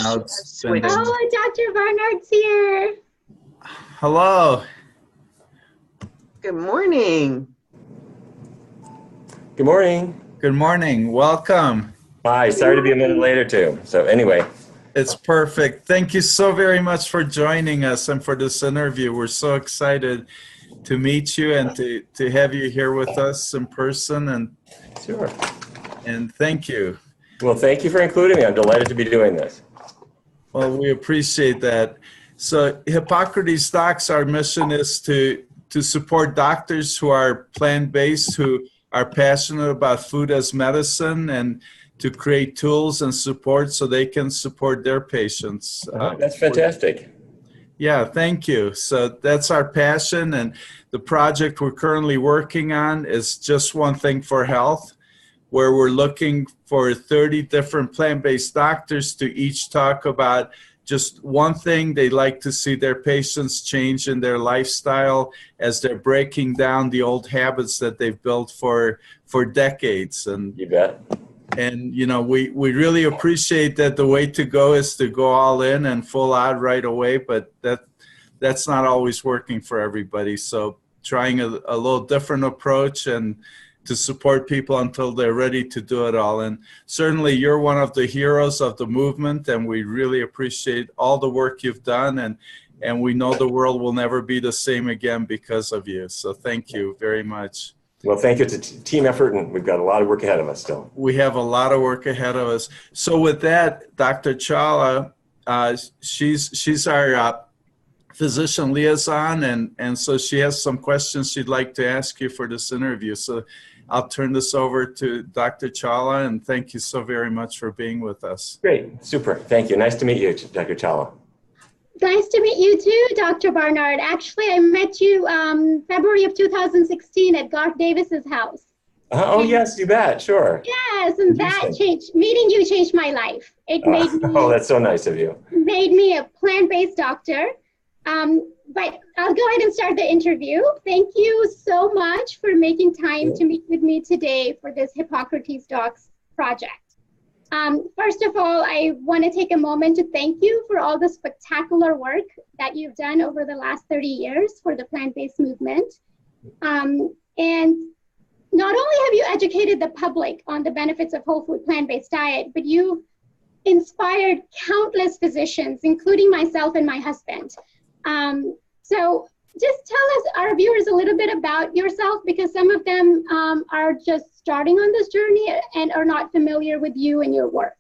Now it's been. Oh, Dr. Barnard's here. Hello. Good morning. Good morning. Good morning. Welcome. Hi, sorry to be a minute later too. So anyway. It's perfect. Thank you so very much for joining us and for this interview. We're so excited to meet you and to have you here with us in person. And Sure. And thank you. Well, thank you for including me. I'm delighted to be doing this. Well, we appreciate that. So Hippocrates Docs, our mission is to support doctors who are plant-based, who are passionate about food as medicine, and to create tools and support so they can support their patients. That's fantastic. Yeah, thank you. So that's our passion, and the project we're currently working on is Just One Thing for Health, where we're looking for 30 different plant-based doctors to each talk about just one thing they'd like to see their patients change in their lifestyle as they're breaking down the old habits that they've built for decades. And you bet. And you know, we really appreciate that the way to go is to go all in and full out right away, but that's not always working for everybody. So trying a little different approach and to support people until they're ready to do it all. And certainly you're one of the heroes of the movement, and we really appreciate all the work you've done, and we know the world will never be the same again because of you. So thank you very much. Well, thank you. It's a team effort, and we've got a lot of work ahead of us still. We have a lot of work ahead of us. So with that, Dr. Chawla, she's our physician liaison, and so she has some questions she'd like to ask you for this interview. So I'll turn this over to Dr. Chawla, and thank you so very much for being with us. Great, super, thank you. Nice to meet you, Dr. Chawla. Nice to meet you too, Dr. Barnard. Actually, I met you February of 2016 at Garth Davis's house. Oh, yes, you bet, sure. Yes, and that meeting you changed my life. It made me, oh, that's so nice of you. Made me a plant-based doctor. But I'll go ahead and start the interview. Thank you so much for making time to meet with me today for this Hippocrates Docs project. First of all, I want to take a moment to thank you for all the spectacular work that you've done over the last 30 years for the plant-based movement. And not only have you educated the public on the benefits of whole food plant-based diet, but you've inspired countless physicians, including myself and my husband. So just tell us, our viewers, a little bit about yourself, because some of them are just starting on this journey and are not familiar with you and your work.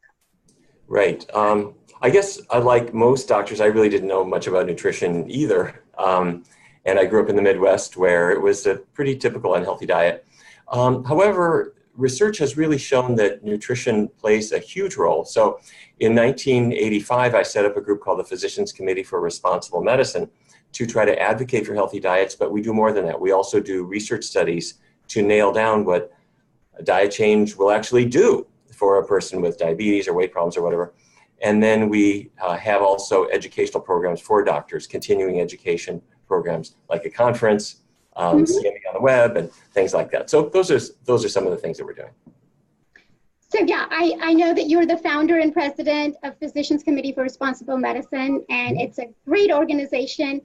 Right. I guess like most doctors, I really didn't know much about nutrition either. And I grew up in the Midwest where it was a pretty typical unhealthy diet. However, research has really shown that nutrition plays a huge role. So in 1985, I set up a group called the Physicians Committee for Responsible Medicine to try to advocate for healthy diets, but we do more than that. We also do research studies to nail down what a diet change will actually do for a person with diabetes or weight problems or whatever. And then we have also educational programs for doctors, continuing education programs like a conference, scanning on the web, and things like that. So those are some of the things that we're doing. So yeah, I know that you're the founder and president of Physicians Committee for Responsible Medicine, and it's a great organization.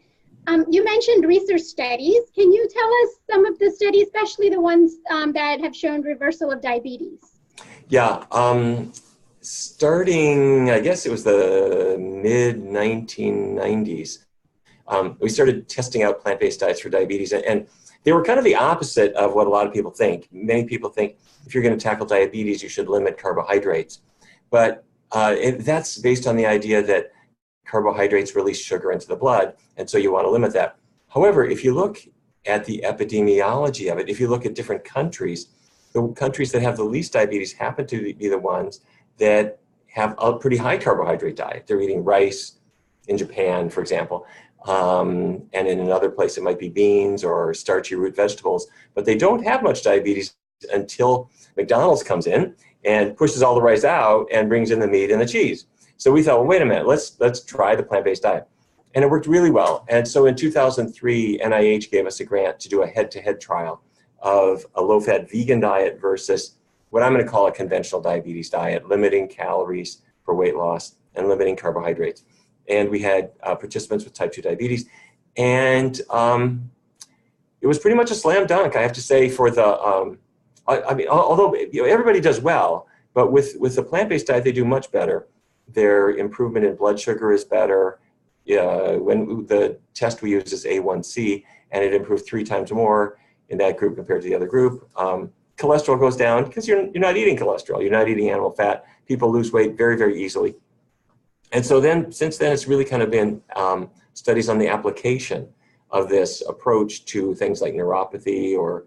You mentioned research studies. Can you tell us some of the studies, especially the ones that have shown reversal of diabetes? Yeah, starting, I guess it was the mid-1990s, we started testing out plant-based diets for diabetes, and they were kind of the opposite of what a lot of people think. Many people think if you're going to tackle diabetes, you should limit carbohydrates. But that's based on the idea that carbohydrates release sugar into the blood, and so you want to limit that. However, if you look at the epidemiology of it, if you look at different countries, the countries that have the least diabetes happen to be the ones that have a pretty high carbohydrate diet. They're eating rice in Japan, for example, and in another place it might be beans or starchy root vegetables, but they don't have much diabetes until McDonald's comes in and pushes all the rice out and brings in the meat and the cheese. So we thought, well, wait a minute, let's try the plant-based diet. And it worked really well. And so in 2003, NIH gave us a grant to do a head-to-head trial of a low-fat vegan diet versus what I'm going to call a conventional diabetes diet, limiting calories for weight loss and limiting carbohydrates. And we had participants with type 2 diabetes. And it was pretty much a slam dunk, I have to say, for the, I mean, although everybody does well, but with the plant-based diet, they do much better. Their improvement in blood sugar is better. When the test we use is A1C, and it improved 3 times more in that group compared to the other group. Cholesterol goes down because you're not eating cholesterol. You're not eating animal fat. People lose weight very, very easily. And so then, since then, it's really kind of been studies on the application of this approach to things like neuropathy, or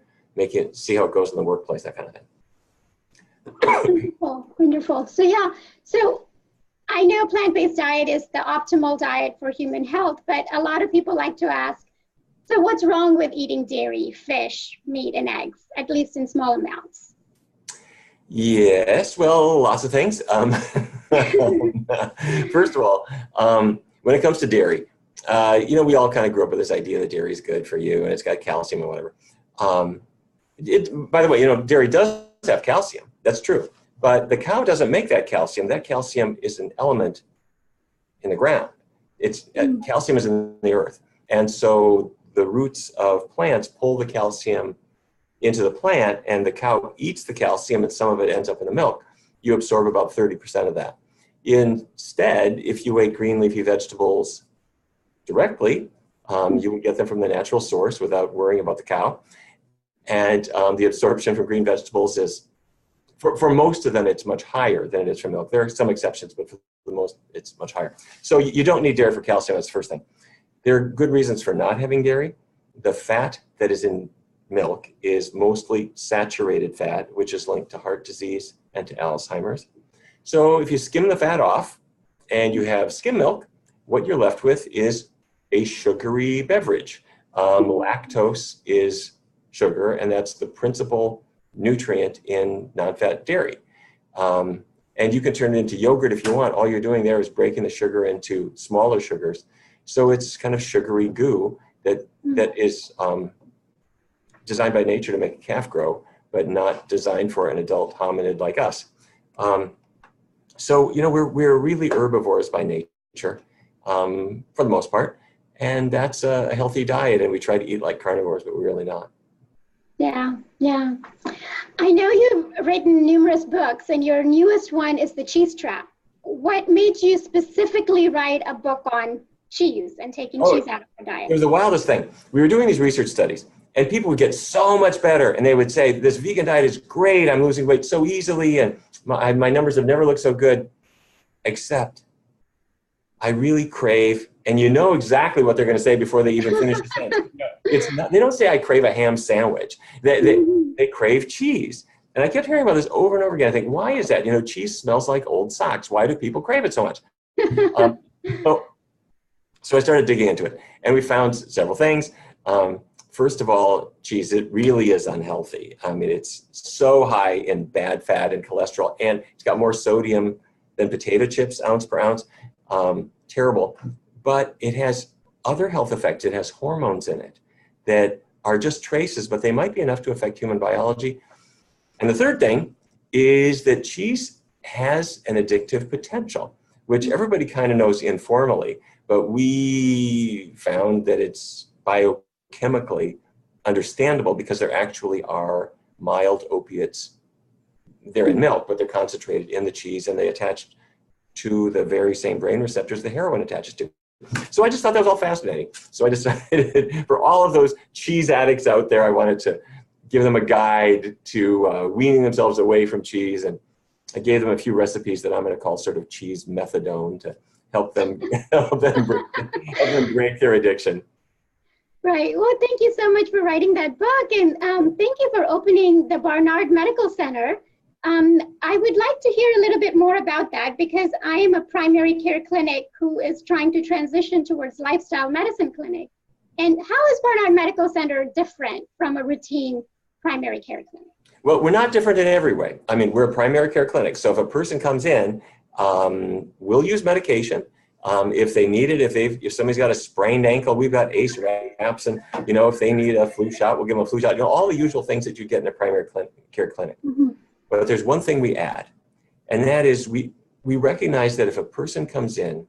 see how it goes in the workplace, that kind of thing. Wonderful, wonderful. So yeah, so I know plant-based diet is the optimal diet for human health, but a lot of people like to ask, so what's wrong with eating dairy, fish, meat, and eggs, at least in small amounts? Yes, well, lots of things. First of all, when it comes to dairy, we all kind of grew up with this idea that dairy is good for you and it's got calcium and whatever. By the way, dairy does have calcium. That's true. But the cow doesn't make that calcium. That calcium is an element in the ground. Calcium is in the earth. And so the roots of plants pull the calcium into the plant, and the cow eats the calcium, and some of it ends up in the milk. You absorb about 30% of that. Instead, if you ate green leafy vegetables directly, you would get them from the natural source without worrying about the cow. And the absorption from green vegetables is, for most of them, it's much higher than it is from milk. There are some exceptions, but for the most, it's much higher. So you don't need dairy for calcium, that's the first thing. There are good reasons for not having dairy. The fat that is in milk is mostly saturated fat, which is linked to heart disease and to Alzheimer's. So if you skim the fat off and you have skim milk, what you're left with is a sugary beverage. Lactose is sugar, and that's the principal nutrient in non-fat dairy. And you can turn it into yogurt if you want. All you're doing there is breaking the sugar into smaller sugars. So it's kind of sugary goo that is designed by nature to make a calf grow, but not designed for an adult hominid like us. So we're really herbivores by nature, for the most part, and that's a healthy diet. And we try to eat like carnivores, but we're really not. Yeah, yeah. I know you've written numerous books, and your newest one is The Cheese Trap. What made you specifically write a book on cheese and taking cheese out of our diet? It was the wildest thing. We were doing these research studies, and people would get so much better, and they would say, this vegan diet is great, I'm losing weight so easily, and my numbers have never looked so good, except I really crave, and you know exactly what they're going to say before they even finish the sentence. They don't say I crave a ham sandwich. They crave cheese. And I kept hearing about this over and over again. I think, why is that? Cheese smells like old socks. Why do people crave it so much? So I started digging into it, and we found several things. First of all, cheese, it really is unhealthy. I mean, it's so high in bad fat and cholesterol, and it's got more sodium than potato chips, ounce per ounce. Terrible. But it has other health effects. It has hormones in it that are just traces, but they might be enough to affect human biology. And the third thing is that cheese has an addictive potential, which everybody kind of knows informally, but we found that it's biochemically understandable because there actually are mild opiates. They're in milk, but they're concentrated in the cheese, and they attach to the very same brain receptors the heroin attaches to. So I just thought that was all fascinating. So I decided for all of those cheese addicts out there, I wanted to give them a guide to weaning themselves away from cheese. And I gave them a few recipes that I'm going to call sort of cheese methadone to help them break their addiction. Right. Well, thank you so much for writing that book. And thank you for opening the Barnard Medical Center. I would like to hear a little bit more about that, because I am a primary care clinic who is trying to transition towards lifestyle medicine clinic. And how is Barnard Medical Center different from a routine primary care clinic? Well, we're not different in every way. I mean, we're a primary care clinic. So if a person comes in, we'll use medication. If they need it, if somebody's got a sprained ankle, we've got ACE wraps, and if they need a flu shot, we'll give them a flu shot. All the usual things that you get in a primary care clinic. Mm-hmm. But there's one thing we add, and that is we we recognize that if a person comes in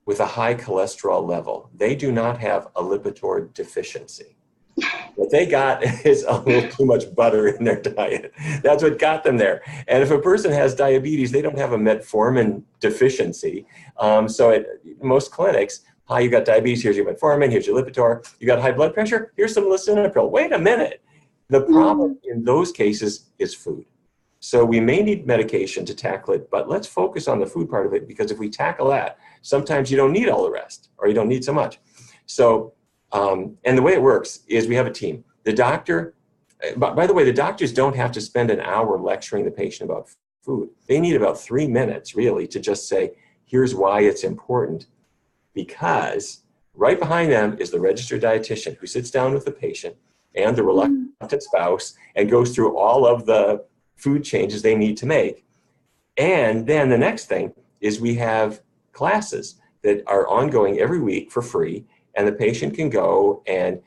with a high cholesterol level, they do not have a Lipitor deficiency. What they got is a little too much butter in their diet. That's what got them there. And if a person has diabetes, they don't have a metformin deficiency. So at most clinics, hi, you got diabetes, here's your metformin, here's your Lipitor. You got high blood pressure, here's some lisinopril. Wait a minute. The problem in those cases is food. So we may need medication to tackle it, but let's focus on the food part of it, because if we tackle that, sometimes you don't need all the rest, or you don't need so much. So, and the way it works is we have a team. The doctor, by the way, the doctors don't have to spend an hour lecturing the patient about food. They need about 3 minutes, really, to just say, here's why it's important. Because right behind them is the registered dietitian who sits down with the patient and the reluctant spouse and goes through all of the food changes they need to make. And then the next thing is we have classes that are ongoing every week for free, and the patient can go and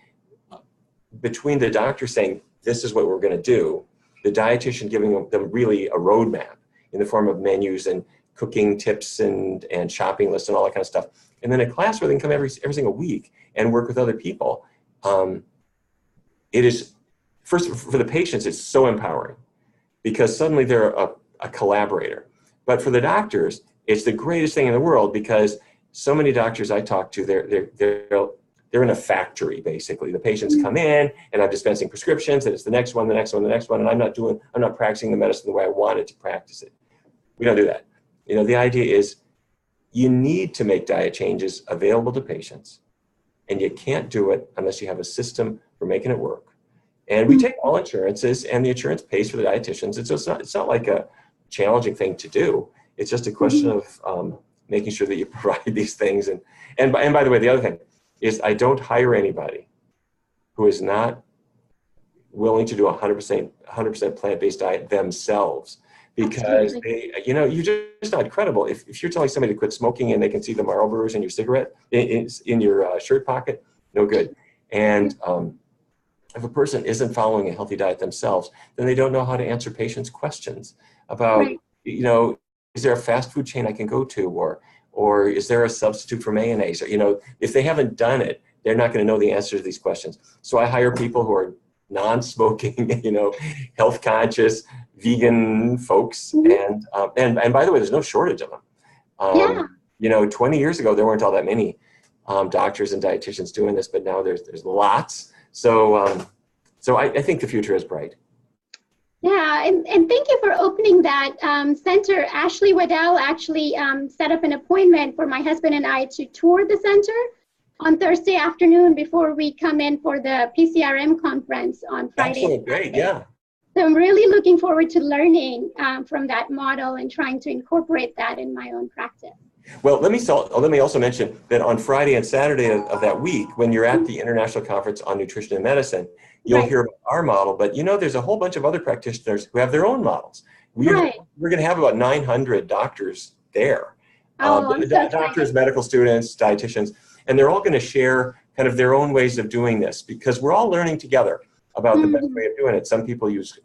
between the doctor saying, this is what we're going to do, the dietitian giving them really a roadmap in the form of menus and cooking tips and shopping lists and all that kind of stuff. And then a class where they can come every single week and work with other people. It is, first, for the patients, it's so empowering because suddenly they're a collaborator. But for the doctors, it's the greatest thing in the world, because so many doctors I talk to, they're in a factory, basically. The patients come in and I'm dispensing prescriptions, and it's the next one, the next one, the next one, and I'm not practicing the medicine the way I wanted to practice it. We don't do that. You know, the idea is you need to make diet changes available to patients, and you can't do it unless you have a system for making it work. And we take all insurances, and the insurance pays for the dietitians. It's not like a challenging thing to do. It's just a question of making sure that you provide these things. And by the way, the other thing is I don't hire anybody who is not willing to do 100% plant-based diet themselves, because you're just not credible. If you're telling somebody to quit smoking and they can see the Marlboros in your cigarette, in your shirt pocket, no good. And if a person isn't following a healthy diet themselves, then they don't know how to answer patients' questions about, is there a fast food chain I can go to, or is there a substitute for mayonnaise? Or, if they haven't done it, they're not going to know the answers to these questions. So I hire people who are non-smoking, health conscious, vegan folks, and by the way, there's no shortage of them. 20 years ago there weren't all that many doctors and dietitians doing this, but now there's lots. So I think the future is bright. Yeah, and thank you for opening that center. Ashley Waddell actually set up an appointment for my husband and I to tour the center on Thursday afternoon before we come in for the PCRM conference on Friday. Excellent, great, yeah. So I'm really looking forward to learning from that model and trying to incorporate that in my own practice. Well, let me also mention that on Friday and Saturday of that week, when you're at the International Conference on Nutrition and Medicine, you'll hear about our model, but there's a whole bunch of other practitioners who have their own models. We're going to have about 900 doctors there. Doctors, medical students, dietitians, and they're all going to share kind of their own ways of doing this, because we're all learning together about the best way of doing it. Some people use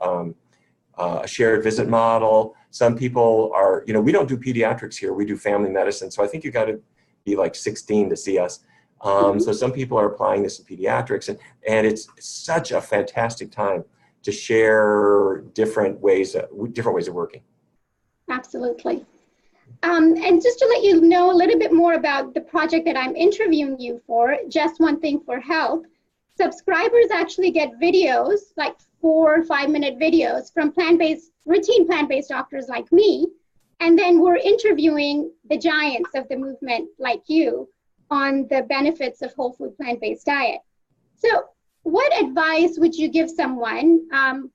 a shared visit model. Some people are, we don't do pediatrics here. We do family medicine. So I think you got to be like 16 to see us. So some people are applying this in pediatrics, and it's such a fantastic time to share different ways of working. Absolutely. And just to let you know a little bit more about the project that I'm interviewing you for, Just One Thing for Health, subscribers actually get videos, like 4 or 5 minute videos from routine plant-based doctors like me. And then we're interviewing the giants of the movement like you on the benefits of whole food plant-based diet. So what advice would you give someone,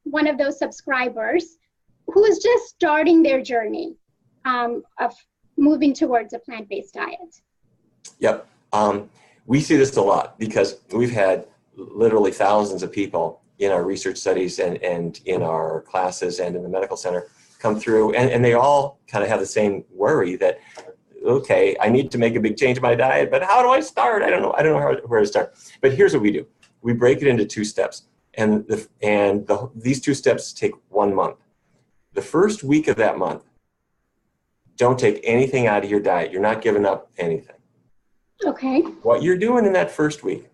one of those subscribers, who is just starting their journey of moving towards a plant-based diet? Yep. We see this a lot because we've had literally thousands of people in our research studies and in our classes and in the medical center come through, and they all kind of have the same worry that, okay, I need to make a big change in my diet, but how do I start? I don't know where to start. But here's what we do. We break it into 2 steps, and these 2 steps take 1 month. The first week of that month, don't take anything out of your diet. You're not giving up anything. Okay. What you're doing in that first week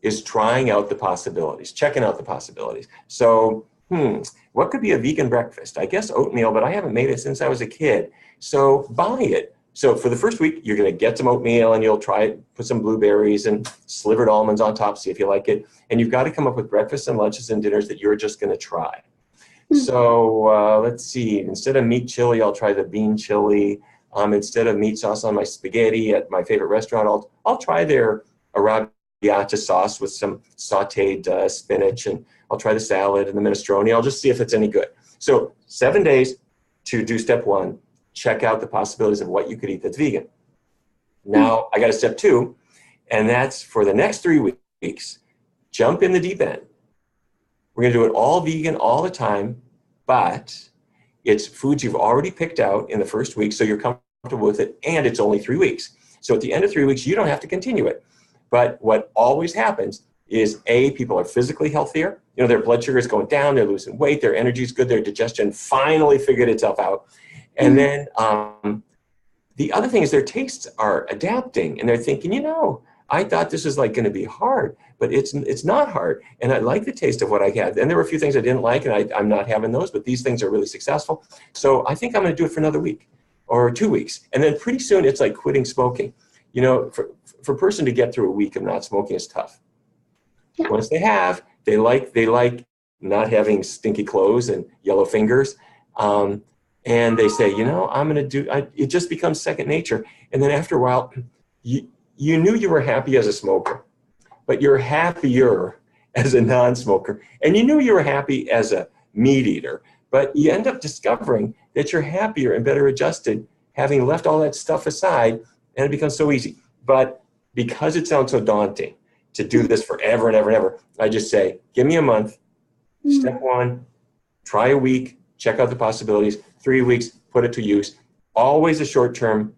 is trying out the possibilities, checking out the possibilities. So, what could be a vegan breakfast? I guess oatmeal, but I haven't made it since I was a kid. So buy it. So for the first week, you're going to get some oatmeal and you'll try it, put some blueberries and slivered almonds on top, see if you like it. And you've got to come up with breakfasts and lunches and dinners that you're just going to try. So let's see, instead of meat chili, I'll try the bean chili. Instead of meat sauce on my spaghetti at my favorite restaurant, I'll try their arrabbiata sauce with some sauteed spinach, and I'll try the salad and the minestrone. I'll just see if it's any good. So 7 days to do step 1, check out the possibilities of what you could eat that's vegan. Now I got a step 2, and that's for the next 3 weeks, jump in the deep end. We're going to do it all vegan all the time, but it's foods you've already picked out in the first week, so you're comfortable with it, and it's only 3 weeks. So at the end of 3 weeks, you don't have to continue it. But what always happens is, A, people are physically healthier. You know, their blood sugar is going down, they're losing weight, their energy is good, their digestion finally figured itself out. And then the other thing is their tastes are adapting, and they're thinking, you know, I thought this was like going to be hard, but it's not hard. And I like the taste of what I had. And there were a few things I didn't like, and I'm not having those, but these things are really successful. So I think I'm going to do it for another week or 2 weeks. And then pretty soon it's like quitting smoking. You know, for a person to get through a week of not smoking is tough. Yeah. Once they have, they like not having stinky clothes and yellow fingers. And they say, you know, I'm going to do, it just becomes second nature. And then after a while, you knew you were happy as a smoker, but you're happier as a non-smoker. And you knew you were happy as a meat eater, but you end up discovering that you're happier and better adjusted, having left all that stuff aside, and it becomes so easy. But because it sounds so daunting to do this forever and ever and ever, I just say, give me a month. Step 1, try a week, check out the possibilities. 3 weeks, put it to use. Always a short-term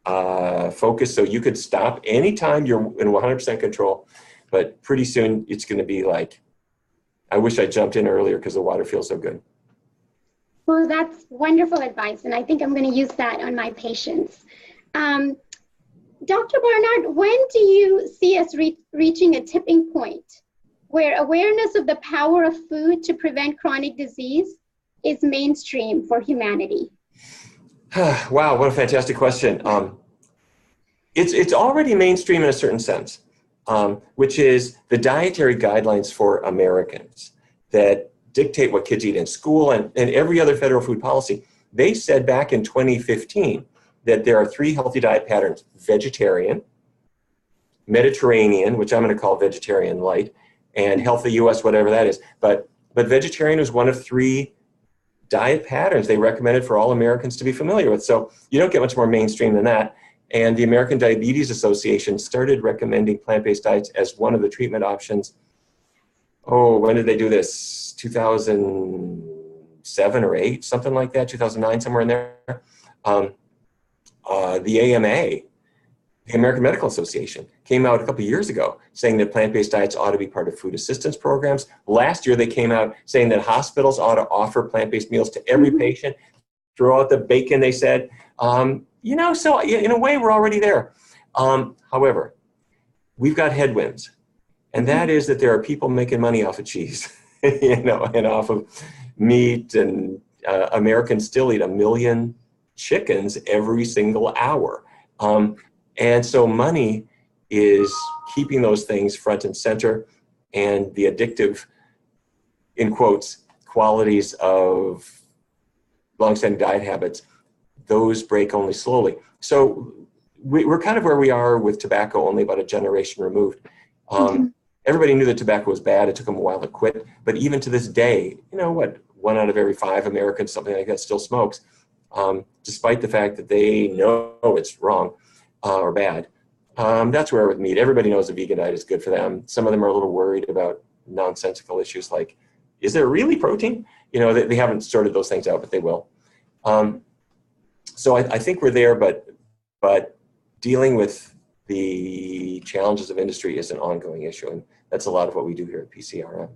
focus, so you could stop anytime you're in 100% control. But pretty soon, it's going to be like, I wish I jumped in earlier because the water feels so good. Well, that's wonderful advice, and I think I'm going to use that on my patients. Dr. Barnard, when do you see us reaching a tipping point where awareness of the power of food to prevent chronic disease is mainstream for humanity? Wow, what a fantastic question. It's already mainstream in a certain sense, which is the dietary guidelines for Americans that dictate what kids eat in school and every other federal food policy. They said back in 2015 that there are 3 healthy diet patterns: vegetarian, Mediterranean, which I'm going to call vegetarian light, and healthy US, whatever that is. But vegetarian is one of 3 diet patterns they recommended for all Americans to be familiar with. So you don't get much more mainstream than that. And the American Diabetes Association started recommending plant-based diets as one of the treatment options. Oh, when did they do this? 2007 or 8, something like that, 2009, somewhere in there. The AMA, the American Medical Association, came out a couple of years ago saying that plant-based diets ought to be part of food assistance programs. Last year, they came out saying that hospitals ought to offer plant-based meals to every patient. Throw out the bacon, they said. You know, so in a way, we're already there. However, we've got headwinds, and that is that there are people making money off of cheese, you know, and off of meat, and Americans still eat 1 million chickens every single hour. And so money is keeping those things front and center, and the addictive, in quotes, qualities of longstanding diet habits, those break only slowly. So we're kind of where we are with tobacco, only about a generation removed. Everybody knew that tobacco was bad. It took them a while to quit. But even to this day, you know what, 1 out of every 5 Americans, something like that, still smokes, despite the fact that they know it's wrong or bad. That's where with meat, everybody knows a vegan diet is good for them. Some of them are a little worried about nonsensical issues like, is there really protein? You know, they haven't sorted those things out, but they will. So I think we're there, but dealing with the challenges of industry is an ongoing issue, and that's a lot of what we do here at PCRM.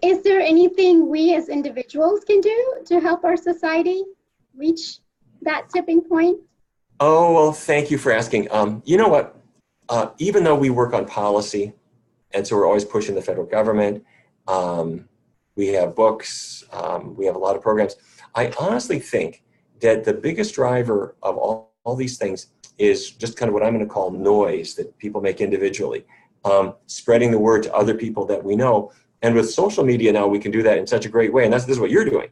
Is there anything we as individuals can do to help our society reach that tipping point? Oh, well, thank you for asking. You know what? Even though we work on policy, and so we're always pushing the federal government, we have books, we have a lot of programs. I honestly think that the biggest driver of all these things is just kind of what I'm going to call noise that people make individually, spreading the word to other people that we know. And with social media now, we can do that in such a great way. And this is what you're doing.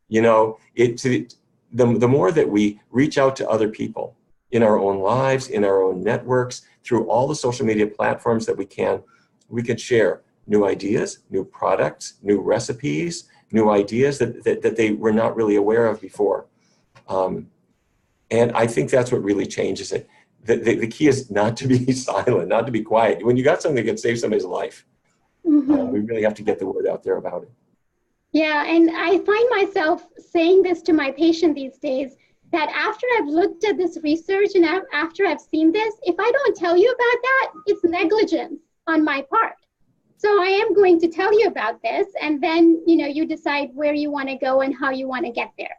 You know, the more that we reach out to other people in our own lives, in our own networks, through all the social media platforms that we can share new ideas, new products, new recipes, new ideas that they were not really aware of before. And I think that's what really changes it. The key is not to be silent, not to be quiet. When you got something that can save somebody's life, we really have to get the word out there about it. Yeah, and I find myself saying this to my patient these days, that after I've looked at this research and after I've seen this, if I don't tell you about that, it's negligence on my part. So I am going to tell you about this, and then, you know, you decide where you want to go and how you want to get there.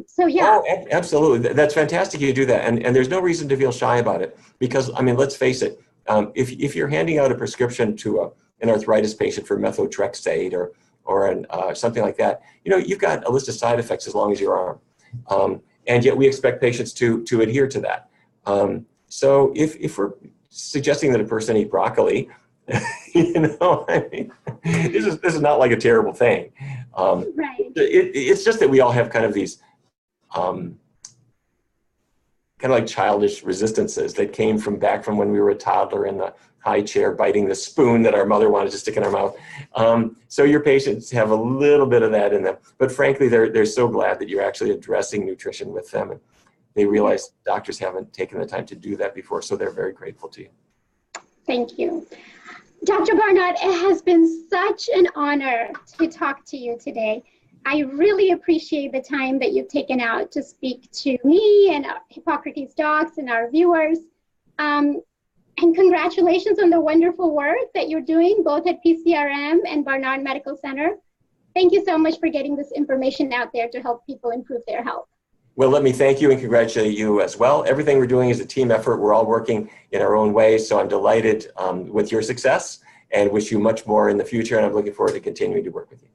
So yeah. Oh, absolutely. That's fantastic you do that. And there's no reason to feel shy about it, because, I mean, let's face it, if you're handing out a prescription to an arthritis patient for methotrexate or something like that, you know, you've got a list of side effects as long as your arm. And yet we expect patients to adhere to that. So if we're suggesting that a person eat broccoli, you know, I mean, this is not like a terrible thing. Right. It's just that we all have kind of these kind of like childish resistances that came from back from when we were a toddler in the high chair biting the spoon that our mother wanted to stick in our mouth. So your patients have a little bit of that in them, but frankly, they're so glad that you're actually addressing nutrition with them, and they realize doctors haven't taken the time to do that before, so they're very grateful to you. Thank you. Dr. Barnard, it has been such an honor to talk to you today. I really appreciate the time that you've taken out to speak to me and Hippocrates Docs and our viewers. And congratulations on the wonderful work that you're doing both at PCRM and Barnard Medical Center. Thank you so much for getting this information out there to help people improve their health. Well, let me thank you and congratulate you as well. Everything we're doing is a team effort. We're all working in our own ways. So I'm delighted with your success and wish you much more in the future. And I'm looking forward to continuing to work with you.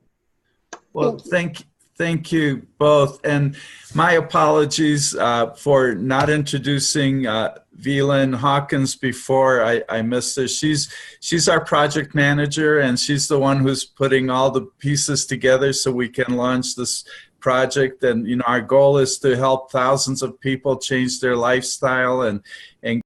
Well, thank you both. And my apologies for not introducing Velan Hawkins before. I missed her. She's our project manager, and she's the one who's putting all the pieces together so we can launch this project. And, you know, our goal is to help thousands of people change their lifestyle and